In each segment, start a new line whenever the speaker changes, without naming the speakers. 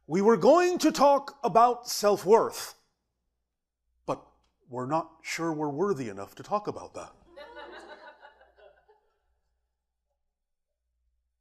We were going to talk about self-worth, but we're not sure we're worthy enough to talk about that.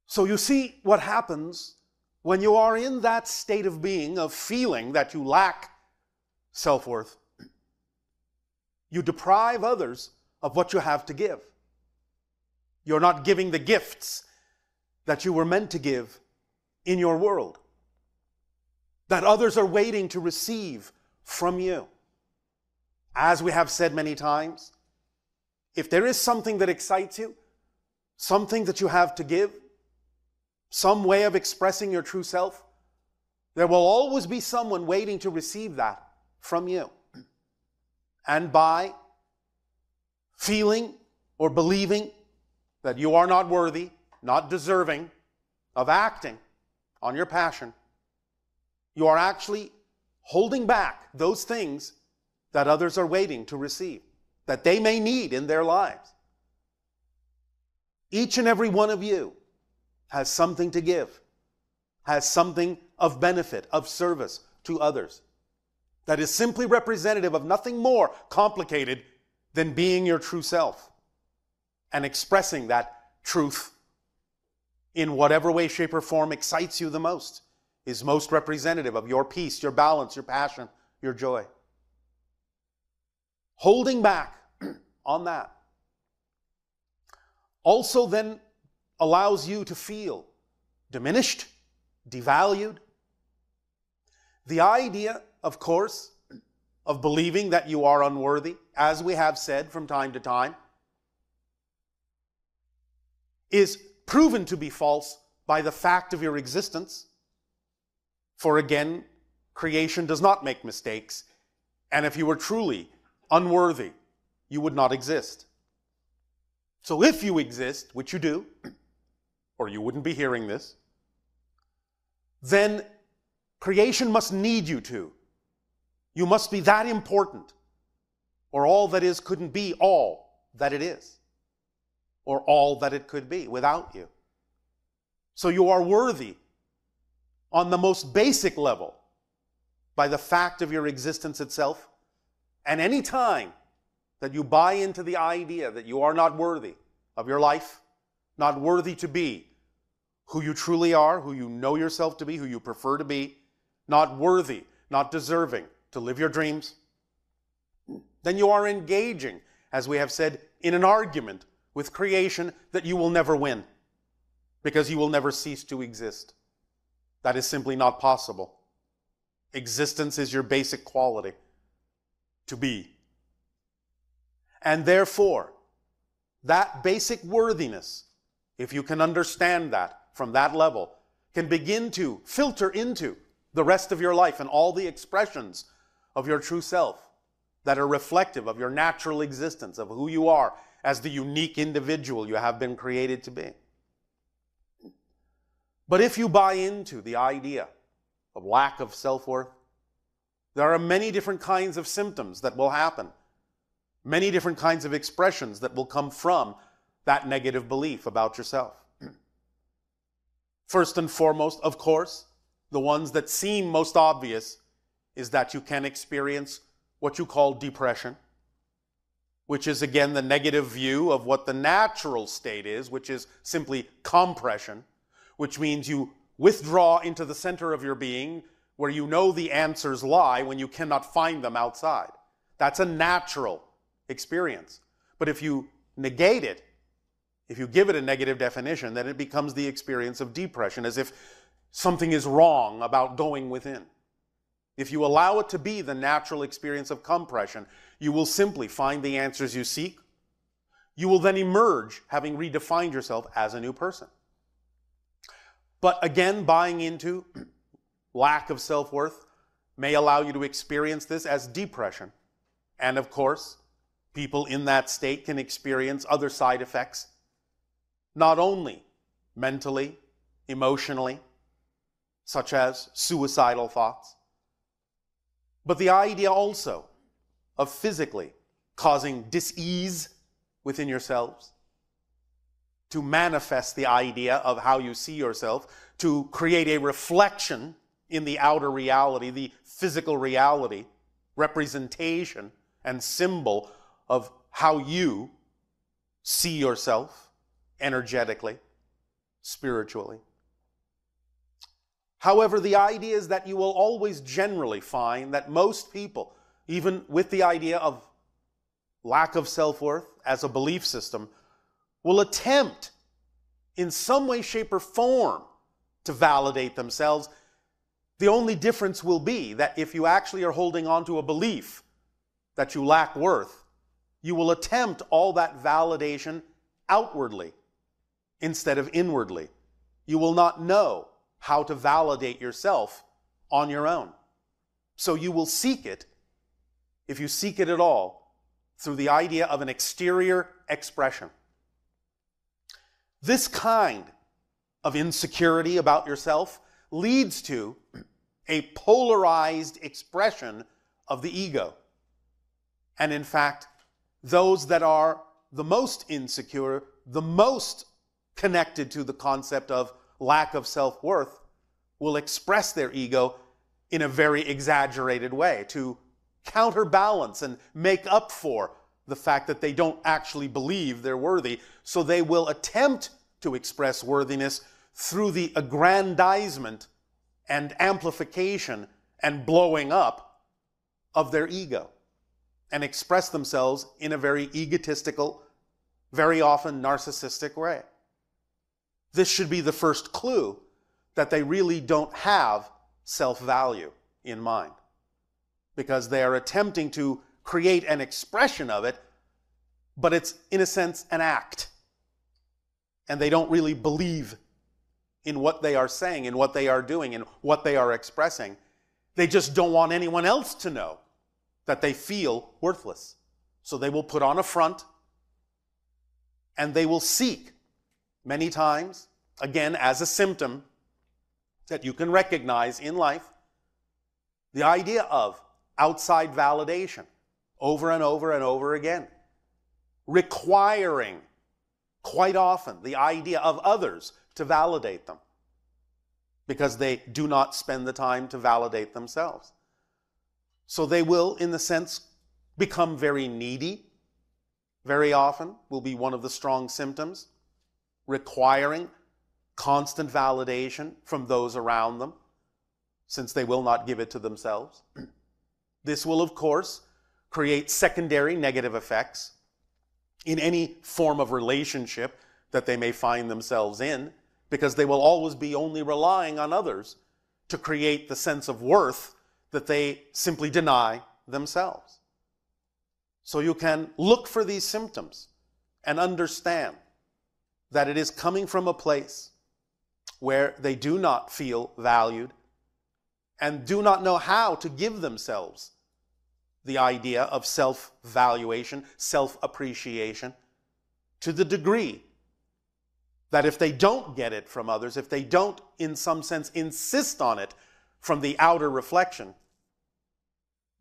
So you see what happens when you are in that state of being, of feeling that you lack self-worth. You deprive others of what you have to give. You're not giving the gifts that you were meant to give in your world, that others are waiting to receive from you. As we have said many times, if there is something that excites you, something that you have to give, some way of expressing your true self, there will always be someone waiting to receive that from you. And by feeling or believing that you are not worthy, not deserving of acting on your passion, you are actually holding back those things that others are waiting to receive, that they may need in their lives. Each and every one of you has something to give, has something of benefit, of service to others, that is simply representative of nothing more complicated than being your true self and expressing that truth in whatever way, shape, or form excites you the most, is most representative of your peace, your balance, your passion, your joy. Holding back on that also then allows you to feel diminished, devalued. The idea, of course, of believing that you are unworthy, as we have said from time to time, is proven to be false by the fact of your existence. For again, creation does not make mistakes, and if you were truly unworthy, you would not exist. So if you exist, which you do, or you wouldn't be hearing this, then creation must need you to. You must be that important, or all that is couldn't be all that it is, or all that it could be without you. So you are worthy on the most basic level by the fact of your existence itself. And any time that you buy into the idea that you are not worthy of your life, not worthy to be who you truly are, who you know yourself to be, who you prefer to be, not worthy, not deserving to live your dreams, then you are engaging, as we have said, in an argument with creation that you will never win, because you will never cease to exist. That is simply not possible. Existence is your basic quality, to be. And therefore, that basic worthiness, if you can understand that from that level, can begin to filter into the rest of your life and all the expressions of your true self that are reflective of your natural existence, of who you are as the unique individual you have been created to be. But if you buy into the idea of lack of self-worth, there are many different kinds of symptoms that will happen, many different kinds of expressions that will come from that negative belief about yourself. First and foremost, of course, the ones that seem most obvious is that you can experience what you call depression, which is again the negative view of what the natural state is, which is simply compression, which means you withdraw into the center of your being where you know the answers lie when you cannot find them outside. That's a natural experience. But if you negate it, if you give it a negative definition, then it becomes the experience of depression, as if something is wrong about going within. If you allow it to be the natural experience of compression, you will simply find the answers you seek. You will then emerge having redefined yourself as a new person. But again, buying into lack of self-worth may allow you to experience this as depression. And of course, people in that state can experience other side effects, not only mentally, emotionally, such as suicidal thoughts, but the idea also of physically causing dis-ease within yourselves, to manifest the idea of how you see yourself, to create a reflection in the outer reality, the physical reality, representation and symbol of how you see yourself energetically, spiritually. However, the idea is that you will always generally find that most people, even with the idea of lack of self-worth as a belief system, will attempt in some way, shape, or form to validate themselves. The only difference will be that if you actually are holding on to a belief that you lack worth, you will attempt all that validation outwardly instead of inwardly. You will not know how to validate yourself on your own. So you will seek it, if you seek it at all, through the idea of an exterior expression. This kind of insecurity about yourself leads to a polarized expression of the ego. And in fact, those that are the most insecure, the most connected to the concept of lack of self-worth, will express their ego in a very exaggerated way to counterbalance and make up for the fact that they don't actually believe they're worthy. So they will attempt to express worthiness through the aggrandizement and amplification and blowing up of their ego, and express themselves in a very egotistical, very often narcissistic way. This should be the first clue that they really don't have self-value in mind, because they are attempting to create an expression of it, but it's, in a sense, an act. And they don't really believe in what they are saying, in what they are doing, in what they are expressing. They just don't want anyone else to know that they feel worthless. So they will put on a front, and they will seek, many times, again, as a symptom that you can recognize in life, the idea of outside validation over and over and over again, requiring quite often the idea of others to validate them, because they do not spend the time to validate themselves. So they will, in the sense, become very needy. Very often will be one of the strong symptoms, requiring constant validation from those around them, since they will not give it to themselves. This will, of course, create secondary negative effects in any form of relationship that they may find themselves in, because they will always be only relying on others to create the sense of worth that they simply deny themselves. So you can look for these symptoms and understand that it is coming from a place where they do not feel valued and do not know how to give themselves the idea of self-valuation, self-appreciation, to the degree that if they don't get it from others, if they don't, in some sense, insist on it from the outer reflection,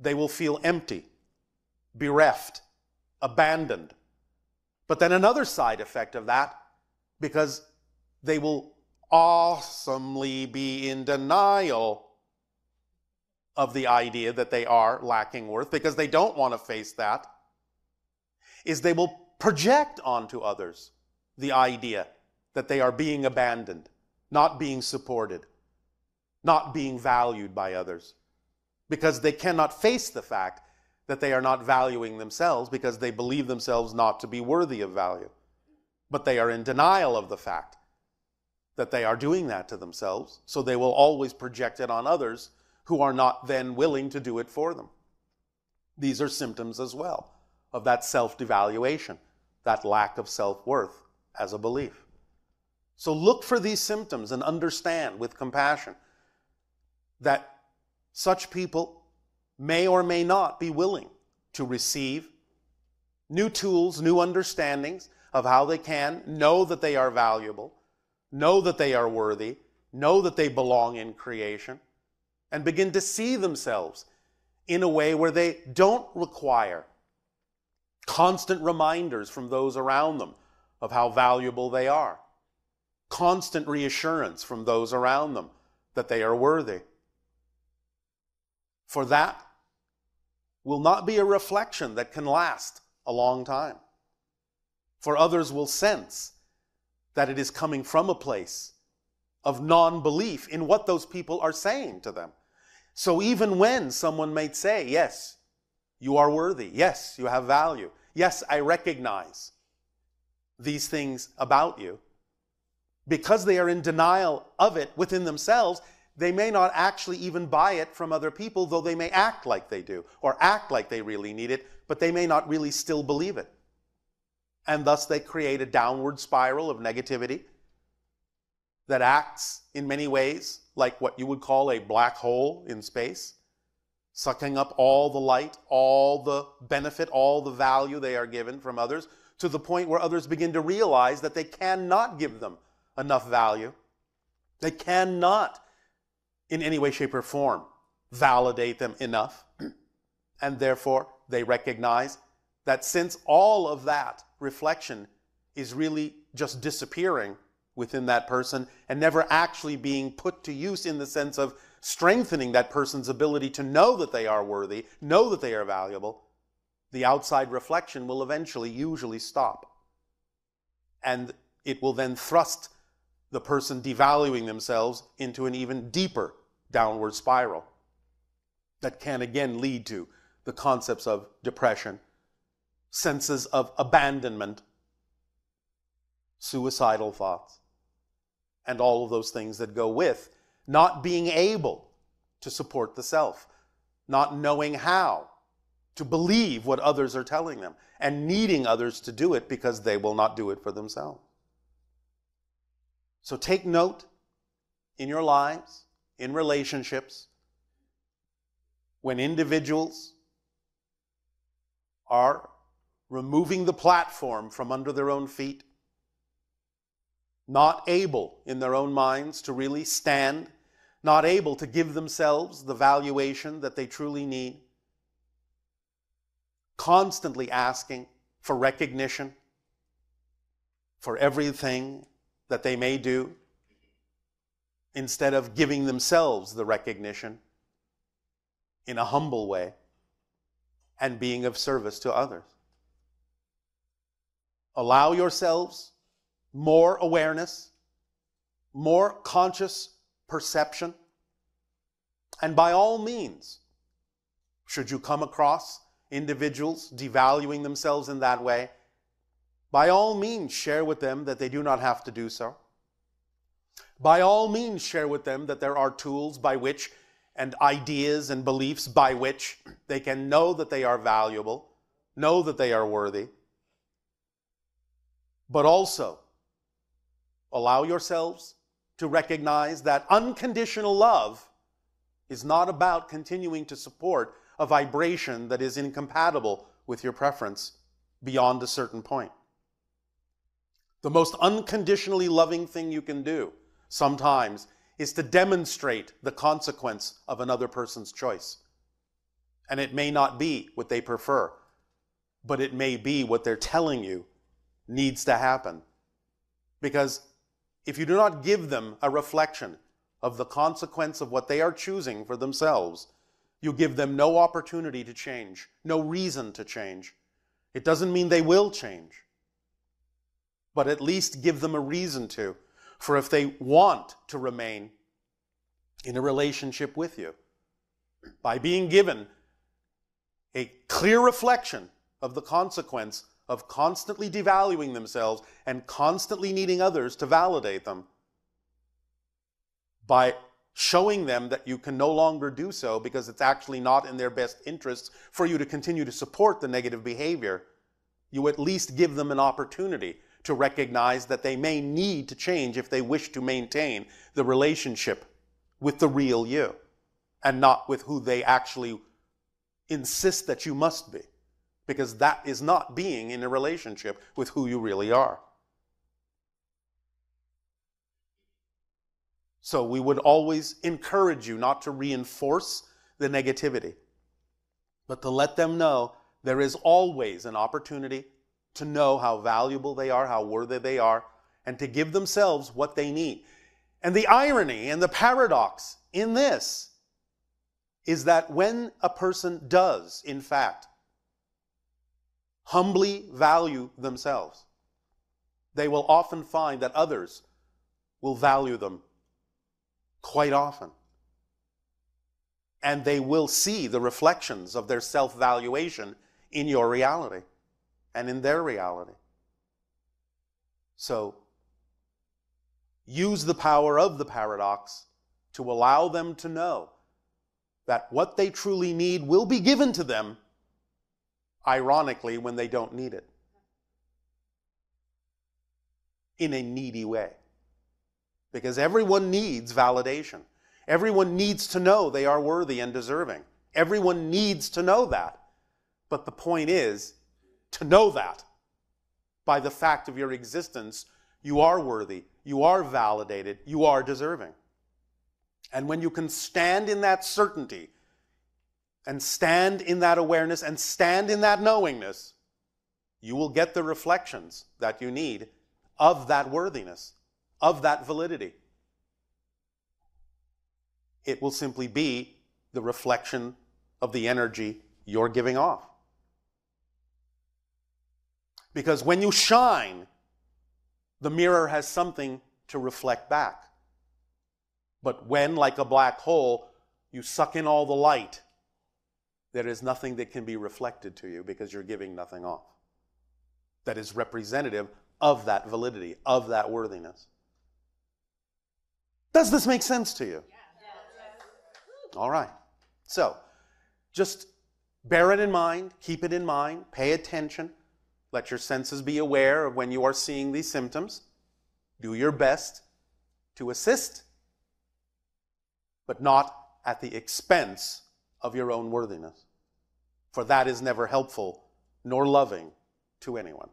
they will feel empty, bereft, abandoned. But then another side effect of that, because they will awesomely be in denial of the idea that they are lacking worth, because they don't want to face that, is they will project onto others the idea that they are being abandoned, not being supported, not being valued by others, because they cannot face the fact that they are not valuing themselves, because they believe themselves not to be worthy of value. But they are in denial of the fact that they are doing that to themselves, so they will always project it on others who are not then willing to do it for them. These are symptoms as well of that self-devaluation, that lack of self-worth as a belief. So look for these symptoms and understand with compassion that such people may or may not be willing to receive new tools, new understandings of how they can know that they are valuable, know that they are worthy, know that they belong in creation, and begin to see themselves in a way where they don't require constant reminders from those around them of how valuable they are, constant reassurance from those around them that they are worthy, For that will not be a reflection that can last a long time. For others will sense that it is coming from a place of non-belief in what those people are saying to them. So even when someone might say, yes, you are worthy, yes, you have value, yes, I recognize these things about you, because they are in denial of it within themselves, they may not actually even buy it from other people, though they may act like they do, or act like they really need it, but they may not really still believe it. And thus they create a downward spiral of negativity that acts in many ways like what you would call a black hole in space, sucking up all the light, all the benefit, all the value they are given from others, to the point where others begin to realize that they cannot give them enough value. They cannot, in any way, shape, or form, validate them enough. And therefore, they recognize that since all of that reflection is really just disappearing within that person and never actually being put to use in the sense of strengthening that person's ability to know that they are worthy, know that they are valuable, the outside reflection will eventually usually stop. And it will then thrust the person devaluing themselves into an even deeper downward spiral that can again lead to the concepts of depression, senses of abandonment, suicidal thoughts, and all of those things that go with not being able to support the self, not knowing how to believe what others are telling them, and needing others to do it because they will not do it for themselves. So take note in your lives, in relationships, when individuals are removing the platform from under their own feet, not able in their own minds to really stand, not able to give themselves the valuation that they truly need, constantly asking for recognition for everything that they may do, instead of giving themselves the recognition in a humble way and being of service to others. Allow yourselves more awareness, more conscious perception, and by all means, should you come across individuals devaluing themselves in that way, by all means share with them that they do not have to do so. By all means share with them that there are tools by which, and ideas and beliefs by which they can know that they are valuable, know that they are worthy, but also allow yourselves to recognize that unconditional love is not about continuing to support a vibration that is incompatible with your preference beyond a certain point. The most unconditionally loving thing you can do sometimes is to demonstrate the consequence of another person's choice. And it may not be what they prefer, but it may be what they're telling you needs to happen. Because if you do not give them a reflection of the consequence of what they are choosing for themselves, you give them no opportunity to change, no reason to change. It doesn't mean they will change, but at least give them a reason to. For if they want to remain in a relationship with you, by being given a clear reflection of the consequence of constantly devaluing themselves and constantly needing others to validate them, by showing them that you can no longer do so because it's actually not in their best interests for you to continue to support the negative behavior, you at least give them an opportunity to recognize that they may need to change if they wish to maintain the relationship with the real you and not with who they actually insist that you must be, because that is not being in a relationship with who you really are. So we would always encourage you not to reinforce the negativity, but to let them know there is always an opportunity to know how valuable they are, how worthy they are, and to give themselves what they need. And the irony and the paradox in this is that when a person does, in fact, humbly value themselves, they will often find that others will value them quite often. And they will see the reflections of their self-valuation in your reality and in their reality. So, use the power of the paradox to allow them to know that what they truly need will be given to them, ironically, when they don't need it. In a needy way. Because everyone needs validation. Everyone needs to know they are worthy and deserving. Everyone needs to know that. But the point is to know that by the fact of your existence, you are worthy, you are validated, you are deserving. And when you can stand in that certainty and stand in that awareness and stand in that knowingness, you will get the reflections that you need of that worthiness, of that validity. It will simply be the reflection of the energy you're giving off. Because when you shine, the mirror has something to reflect back. But when, like a black hole, you suck in all the light, there is nothing that can be reflected to you because you're giving nothing off that is representative of that validity, of that worthiness. Does this make sense to you? All right. So, just bear it in mind, keep it in mind, pay attention. Let your senses be aware of when you are seeing these symptoms. Do your best to assist, but not at the expense of your own worthiness. For that is never helpful nor loving to anyone.